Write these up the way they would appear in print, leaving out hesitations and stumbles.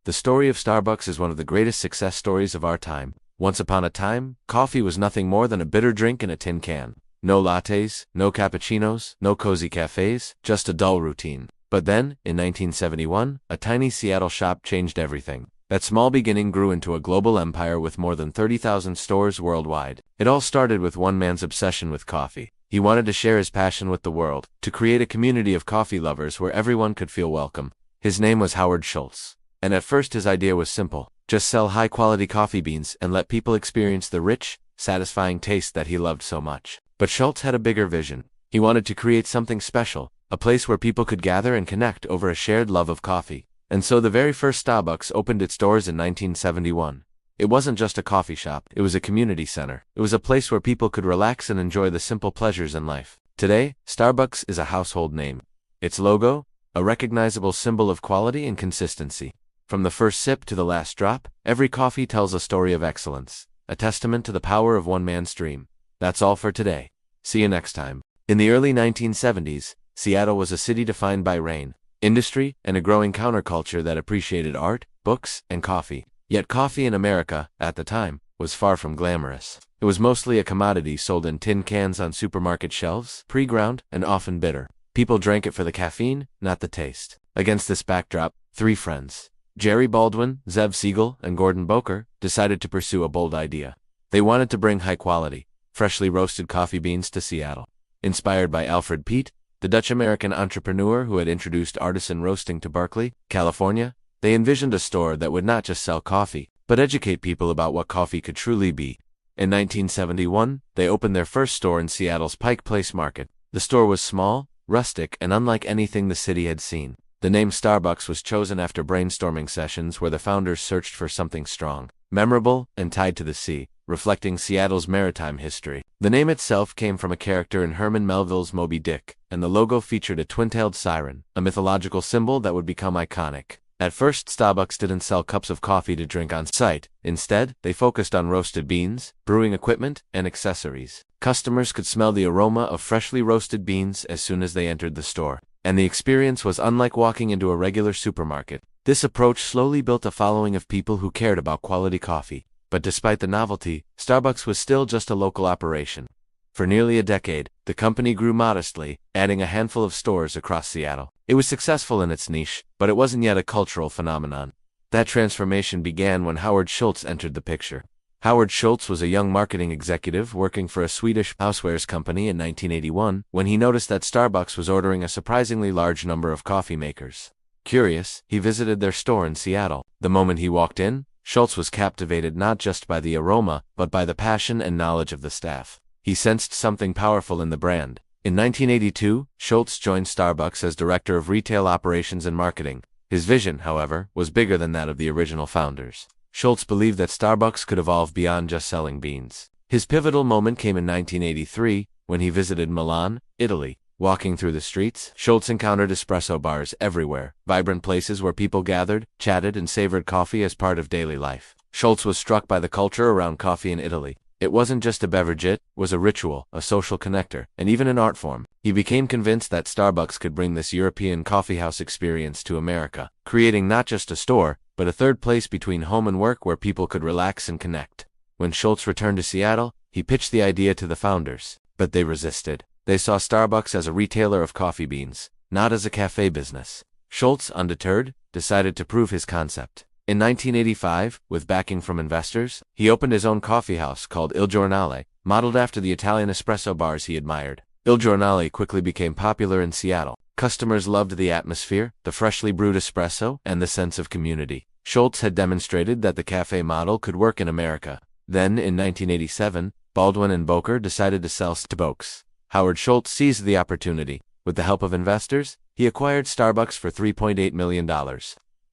The story of Starbucks is one of the greatest success stories of our time. Once upon a time, coffee was nothing more than a bitter drink in a tin can. No lattes, no cappuccinos, no cozy cafes, just a dull routine. But then, in 1971, a tiny Seattle shop changed everything. That small beginning grew into a global empire with more than 30,000 stores worldwide. It all started with one man's obsession with coffee. He wanted to share his passion with the world, to create a community of coffee lovers where everyone could feel welcome. His name was Howard Schultz. And at first his idea was simple. Just sell high-quality coffee beans and let people experience the rich, satisfying taste that he loved so much. But Schultz had a bigger vision. He wanted to create something special, a place where people could gather and connect over a shared love of coffee. And so the very first Starbucks opened its doors in 1971. It wasn't just a coffee shop, it was a community center. It was a place where people could relax and enjoy the simple pleasures in life. Today, Starbucks is a household name. Its logo, a recognizable symbol of quality and consistency. From the first sip to the last drop, every coffee tells a story of excellence, a testament to the power of one man's dream. That's all for today. See you next time. In the early 1970s, Seattle was a city defined by rain, industry, and a growing counterculture that appreciated art, books, and coffee. Yet coffee in America, at the time, was far from glamorous. It was mostly a commodity sold in tin cans on supermarket shelves, pre-ground, and often bitter. People drank it for the caffeine, not the taste. Against this backdrop, three friends, Jerry Baldwin, Zev Siegel, and Gordon Boker, decided to pursue a bold idea. They wanted to bring high-quality, freshly roasted coffee beans to Seattle. Inspired by Alfred Peet, the Dutch-American entrepreneur who had introduced artisan roasting to Berkeley, California, they envisioned a store that would not just sell coffee, but educate people about what coffee could truly be. In 1971, they opened their first store in Seattle's Pike Place Market. The store was small, rustic, and unlike anything the city had seen. The name Starbucks was chosen after brainstorming sessions where the founders searched for something strong, memorable, and tied to the sea, reflecting Seattle's maritime history. The name itself came from a character in Herman Melville's Moby Dick, and the logo featured a twin-tailed siren, a mythological symbol that would become iconic. At first, Starbucks didn't sell cups of coffee to drink on site. Instead, they focused on roasted beans, brewing equipment, and accessories. Customers could smell the aroma of freshly roasted beans as soon as they entered the store, and the experience was unlike walking into a regular supermarket. This approach slowly built a following of people who cared about quality coffee. But despite the novelty, Starbucks was still just a local operation. For nearly a decade, the company grew modestly, adding a handful of stores across Seattle. It was successful in its niche, but it wasn't yet a cultural phenomenon. That transformation began when Howard Schultz entered the picture. Howard Schultz was a young marketing executive working for a Swedish housewares company in 1981 when he noticed that Starbucks was ordering a surprisingly large number of coffee makers. Curious, he visited their store in Seattle. The moment he walked in, Schultz was captivated not just by the aroma, but by the passion and knowledge of the staff. He sensed something powerful in the brand. In 1982, Schultz joined Starbucks as Director of Retail Operations and Marketing. His vision, however, was bigger than that of the original founders. Schultz believed that Starbucks could evolve beyond just selling beans. His pivotal moment came in 1983, when he visited Milan, Italy. Walking through the streets, Schultz encountered espresso bars everywhere, vibrant places where people gathered, chatted, and savored coffee as part of daily life. Schultz was struck by the culture around coffee in Italy. It wasn't just a beverage, it was a ritual, a social connector, and even an art form. He became convinced that Starbucks could bring this European coffeehouse experience to America, creating not just a store, but a third place between home and work where people could relax and connect. When Schultz returned to Seattle, he pitched the idea to the founders, but they resisted. They saw Starbucks as a retailer of coffee beans, not as a cafe business. Schultz, undeterred, decided to prove his concept. In 1985, with backing from investors, he opened his own coffeehouse called Il Giornale, modeled after the Italian espresso bars he admired. Il Giornale quickly became popular in Seattle. Customers loved the atmosphere, the freshly brewed espresso, and the sense of community. Schultz had demonstrated that the cafe model could work in America. Then, in 1987, Baldwin and Boker decided to sell Starbucks. Howard Schultz seized the opportunity. With the help of investors, he acquired Starbucks for $3.8 million.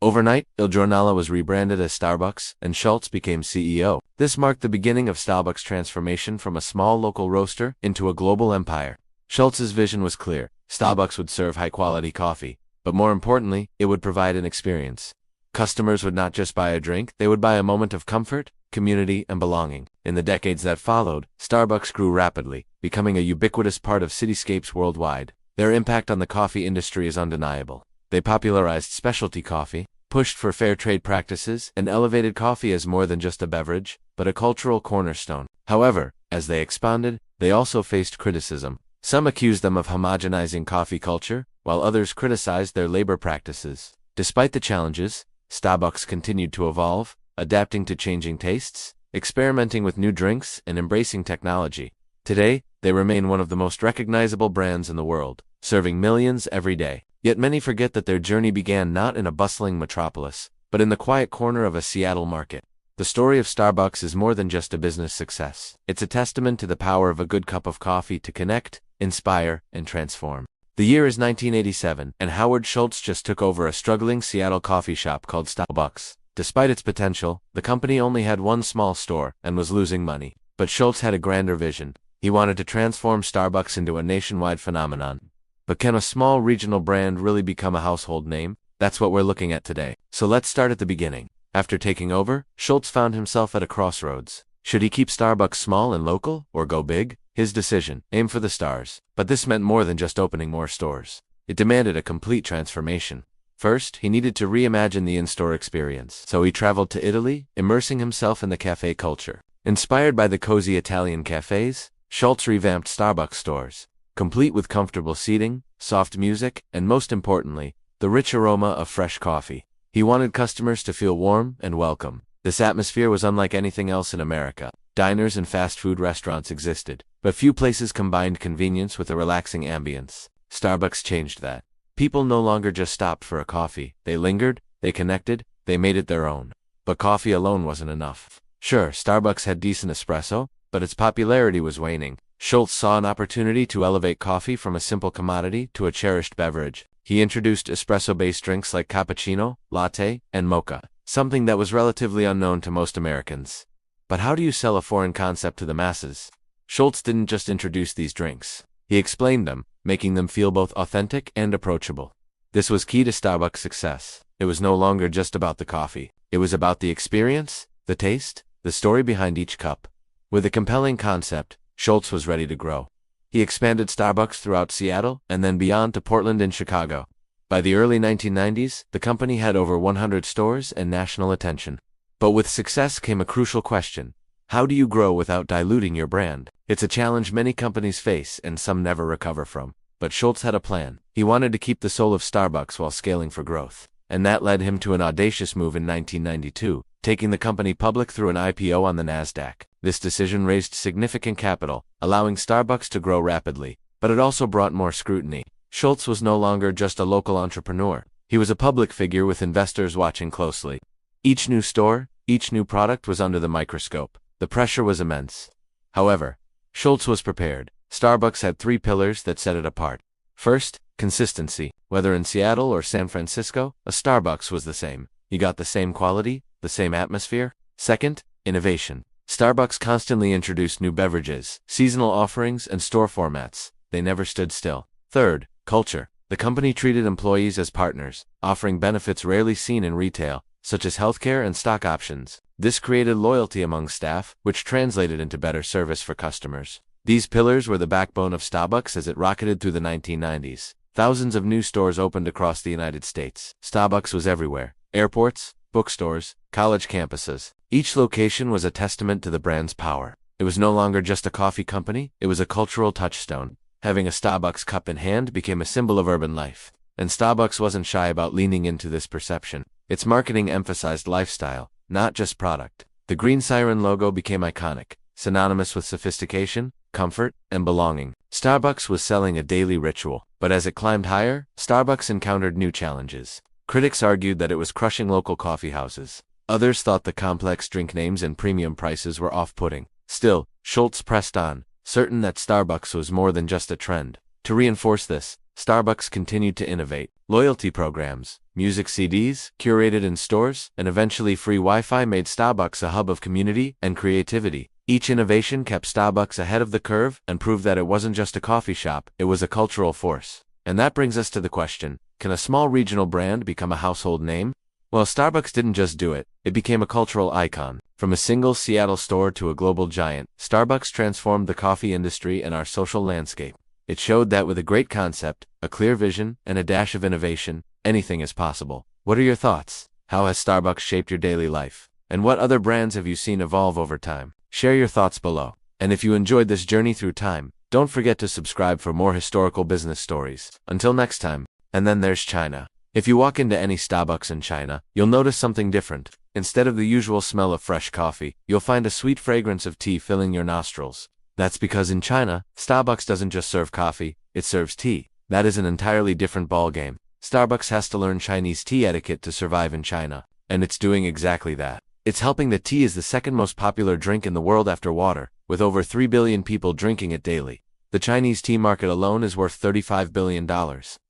Overnight, Il Giornale was rebranded as Starbucks, and Schultz became CEO. This marked the beginning of Starbucks' transformation from a small local roaster into a global empire. Schultz's vision was clear. Starbucks would serve high-quality coffee, but more importantly, it would provide an experience. Customers would not just buy a drink, they would buy a moment of comfort, community, and belonging. In the decades that followed, Starbucks grew rapidly, becoming a ubiquitous part of cityscapes worldwide. Their impact on the coffee industry is undeniable. They popularized specialty coffee, pushed for fair trade practices, and elevated coffee as more than just a beverage, but a cultural cornerstone. However, as they expanded, they also faced criticism. Some accused them of homogenizing coffee culture, while others criticized their labor practices. Despite the challenges, Starbucks continued to evolve, adapting to changing tastes, experimenting with new drinks, and embracing technology. Today, they remain one of the most recognizable brands in the world, serving millions every day. Yet many forget that their journey began not in a bustling metropolis, but in the quiet corner of a Seattle market. The story of Starbucks is more than just a business success. It's a testament to the power of a good cup of coffee to connect, inspire, and transform. The year is 1987, and Howard Schultz just took over a struggling Seattle coffee shop called Starbucks. Despite its potential, the company only had one small store and was losing money. But Schultz had a grander vision. He wanted to transform Starbucks into a nationwide phenomenon. But can a small regional brand really become a household name? That's what we're looking at today. So let's start at the beginning. After taking over, Schultz found himself at a crossroads. Should he keep Starbucks small and local, or go big? His decision: aim for the stars. But this meant more than just opening more stores. It demanded a complete transformation. First, he needed to reimagine the in-store experience. So he traveled to Italy, immersing himself in the cafe culture. Inspired by the cozy Italian cafes, Schultz revamped Starbucks stores, complete with comfortable seating, soft music, and most importantly, the rich aroma of fresh coffee. He wanted customers to feel warm and welcome. This atmosphere was unlike anything else in America. Diners and fast food restaurants existed, but few places combined convenience with a relaxing ambience. Starbucks changed that. People no longer just stopped for a coffee. They lingered, they connected, they made it their own. But coffee alone wasn't enough. Sure, Starbucks had decent espresso, but its popularity was waning. Schultz saw an opportunity to elevate coffee from a simple commodity to a cherished beverage. He introduced espresso-based drinks like cappuccino, latte, and mocha, something that was relatively unknown to most Americans. But how do you sell a foreign concept to the masses? Schultz didn't just introduce these drinks. He explained them, making them feel both authentic and approachable. This was key to Starbucks' success. It was no longer just about the coffee. It was about the experience, the taste, the story behind each cup. With a compelling concept, Schultz was ready to grow. He expanded Starbucks throughout Seattle and then beyond to Portland and Chicago. By the early 1990s, the company had over 100 stores and national attention. But with success came a crucial question: how do you grow without diluting your brand? It's a challenge many companies face and some never recover from. But Schultz had a plan. He wanted to keep the soul of Starbucks while scaling for growth. And that led him to an audacious move in 1992, taking the company public through an IPO on the NASDAQ. This decision raised significant capital, allowing Starbucks to grow rapidly, but it also brought more scrutiny. Schultz was no longer just a local entrepreneur. He was a public figure with investors watching closely. Each new store, each new product was under the microscope. The pressure was immense. However, Schultz was prepared. Starbucks had three pillars that set it apart. First, consistency. Whether in Seattle or San Francisco, a Starbucks was the same. You got the same quality, the same atmosphere. Second, innovation. Starbucks constantly introduced new beverages, seasonal offerings, and store formats. They never stood still. Third, culture. The company treated employees as partners, offering benefits rarely seen in retail, such as healthcare and stock options. This created loyalty among staff, which translated into better service for customers. These pillars were the backbone of Starbucks as it rocketed through the 1990s. Thousands of new stores opened across the United States. Starbucks was everywhere: airports, bookstores, college campuses. Each location was a testament to the brand's power. It was no longer just a coffee company, it was a cultural touchstone. Having a Starbucks cup in hand became a symbol of urban life. And Starbucks wasn't shy about leaning into this perception. Its marketing emphasized lifestyle, not just product. The green siren logo became iconic, synonymous with sophistication, comfort, and belonging. Starbucks was selling a daily ritual. But as it climbed higher, Starbucks encountered new challenges. Critics argued that it was crushing local coffeehouses. Others thought the complex drink names and premium prices were off-putting. Still, Schultz pressed on, certain that Starbucks was more than just a trend. To reinforce this, Starbucks continued to innovate. Loyalty programs, music CDs, curated in stores, and eventually free Wi-Fi made Starbucks a hub of community and creativity. Each innovation kept Starbucks ahead of the curve and proved that it wasn't just a coffee shop, it was a cultural force. And that brings us to the question: can a small regional brand become a household name? Well, Starbucks didn't just do it, it became a cultural icon. From a single Seattle store to a global giant, Starbucks transformed the coffee industry and our social landscape. It showed that with a great concept, a clear vision, and a dash of innovation, anything is possible. What are your thoughts? How has Starbucks shaped your daily life? And what other brands have you seen evolve over time? Share your thoughts below. And if you enjoyed this journey through time, don't forget to subscribe for more historical business stories. Until next time. And then there's China. If you walk into any Starbucks in China, you'll notice something different. Instead of the usual smell of fresh coffee, you'll find a sweet fragrance of tea filling your nostrils. That's because in China, Starbucks doesn't just serve coffee, it serves tea. That is an entirely different ballgame. Starbucks has to learn Chinese tea etiquette to survive in China. And it's doing exactly that. It's helping that tea is the second most popular drink in the world after water, with over 3 billion people drinking it daily. The Chinese tea market alone is worth $35 billion.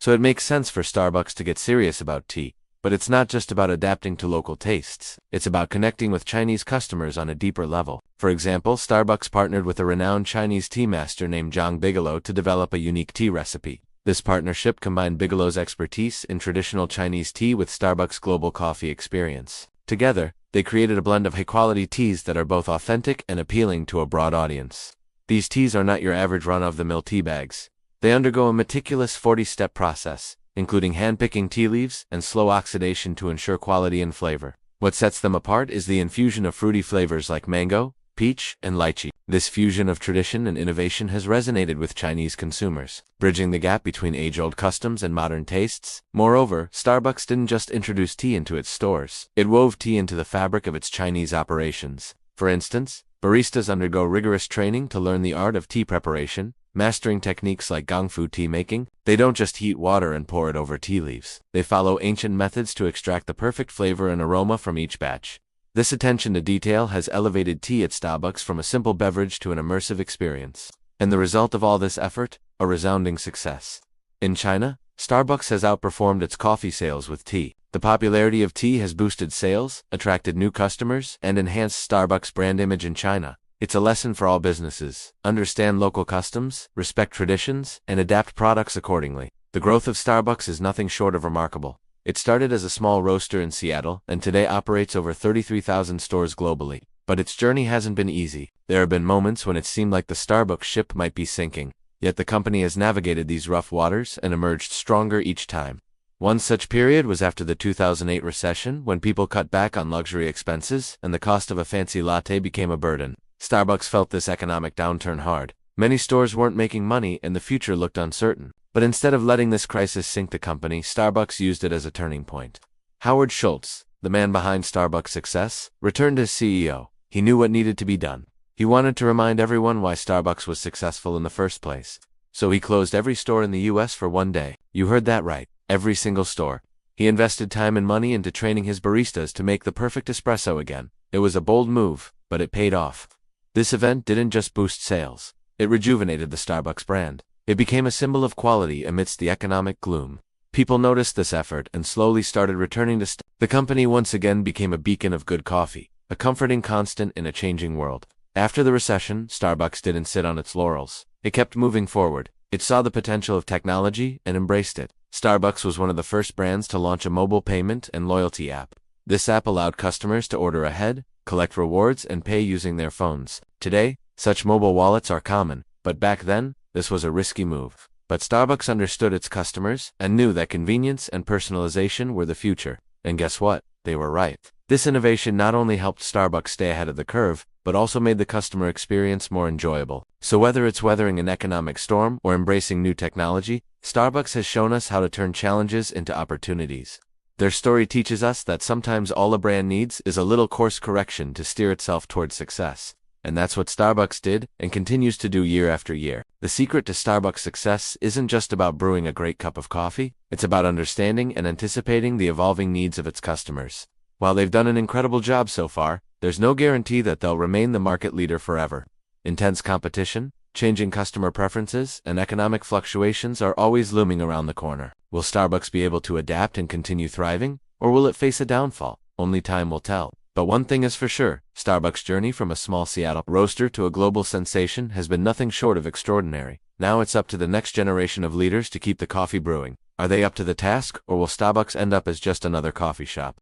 So it makes sense for Starbucks to get serious about tea. But it's not just about adapting to local tastes. It's about connecting with Chinese customers on a deeper level. For example, Starbucks partnered with a renowned Chinese tea master named Zhang Bigelow to develop a unique tea recipe. This partnership combined Bigelow's expertise in traditional Chinese tea with Starbucks' global coffee experience. Together, they created a blend of high-quality teas that are both authentic and appealing to a broad audience. These teas are not your average run-of-the-mill tea bags. They undergo a meticulous 40-step process, including hand-picking tea leaves and slow oxidation to ensure quality and flavor. What sets them apart is the infusion of fruity flavors like mango, peach, and lychee. This fusion of tradition and innovation has resonated with Chinese consumers, bridging the gap between age-old customs and modern tastes. Moreover, Starbucks didn't just introduce tea into its stores. It wove tea into the fabric of its Chinese operations. For instance, baristas undergo rigorous training to learn the art of tea preparation, mastering techniques like gongfu tea making. They don't just heat water and pour it over tea leaves. They follow ancient methods to extract the perfect flavor and aroma from each batch. This attention to detail has elevated tea at Starbucks from a simple beverage to an immersive experience. And the result of all this effort? A resounding success. In China, Starbucks has outperformed its coffee sales with tea. The popularity of tea has boosted sales, attracted new customers, and enhanced Starbucks' brand image in China. It's a lesson for all businesses. Understand local customs, respect traditions, and adapt products accordingly. The growth of Starbucks is nothing short of remarkable. It started as a small roaster in Seattle, and today operates over 33,000 stores globally. But its journey hasn't been easy. There have been moments when it seemed like the Starbucks ship might be sinking. Yet the company has navigated these rough waters and emerged stronger each time. One such period was after the 2008 recession, when people cut back on luxury expenses and the cost of a fancy latte became a burden. Starbucks felt this economic downturn hard. Many stores weren't making money and the future looked uncertain. But instead of letting this crisis sink the company, Starbucks used it as a turning point. Howard Schultz, the man behind Starbucks' success, returned as CEO. He knew what needed to be done. He wanted to remind everyone why Starbucks was successful in the first place. So he closed every store in the US for one day. You heard that right. Every single store. He invested time and money into training his baristas to make the perfect espresso again. It was a bold move, but it paid off. This event didn't just boost sales. It rejuvenated the Starbucks brand. It became a symbol of quality amidst the economic gloom. People noticed this effort and slowly started returning to The company once again became a beacon of good coffee, a comforting constant in a changing world. After the recession, Starbucks didn't sit on its laurels. It kept moving forward. It saw the potential of technology and embraced it. Starbucks was one of the first brands to launch a mobile payment and loyalty app. This app allowed customers to order ahead, collect rewards, and pay using their phones. Today, such mobile wallets are common, but back then, this was a risky move. But Starbucks understood its customers and knew that convenience and personalization were the future. And guess what? They were right. This innovation not only helped Starbucks stay ahead of the curve, but also made the customer experience more enjoyable. So whether it's weathering an economic storm or embracing new technology, Starbucks has shown us how to turn challenges into opportunities. Their story teaches us that sometimes all a brand needs is a little course correction to steer itself towards success. And that's what Starbucks did and continues to do year after year. The secret to Starbucks' success isn't just about brewing a great cup of coffee, it's about understanding and anticipating the evolving needs of its customers. While they've done an incredible job so far, there's no guarantee that they'll remain the market leader forever. Intense competition, changing customer preferences, and economic fluctuations are always looming around the corner. Will Starbucks be able to adapt and continue thriving, or will it face a downfall? Only time will tell. But one thing is for sure, Starbucks' journey from a small Seattle roaster to a global sensation has been nothing short of extraordinary. Now it's up to the next generation of leaders to keep the coffee brewing. Are they up to the task, or will Starbucks end up as just another coffee shop?